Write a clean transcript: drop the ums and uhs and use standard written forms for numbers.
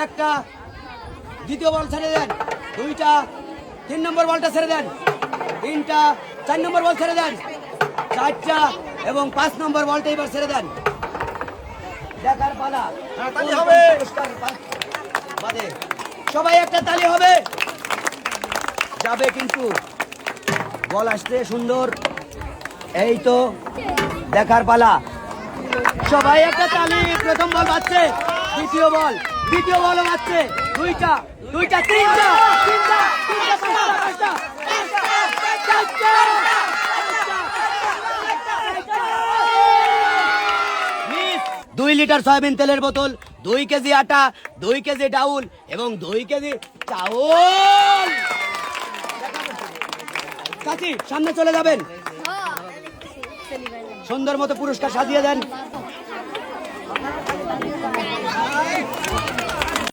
একটা, দ্বিতীয় বল ছেড়ে দেন, দুইটা, 3 নম্বর বলটা ছেড়ে দেন, তিনটা, 4 নম্বর বল ছেড়ে দেন, চারটা এবং 5 নম্বর বলটা এবার ছেড়ে দেন। দেখার পালা, তালি হবে। বাদে সবাই একটা তালি হবে। যাবে কিন্তু বল আসছে সুন্দর, এই তো দেখার পালা, সবাই একটা তালি। প্রথম বল বাজছে, দ্বিতীয় বল বাজছে, দুইটা, তিনটা, পাঁচটা, চারটা, মিস। 2 লিটার সয়াবিন তেলের বোতল, 2 কেজি আটা, 2 কেজি ডাউল এবং 2 কেজি চাউল। চাচি সামনে চলে যাবেন, সুন্দর মতো পুরস্কার সাজিয়ে দেন।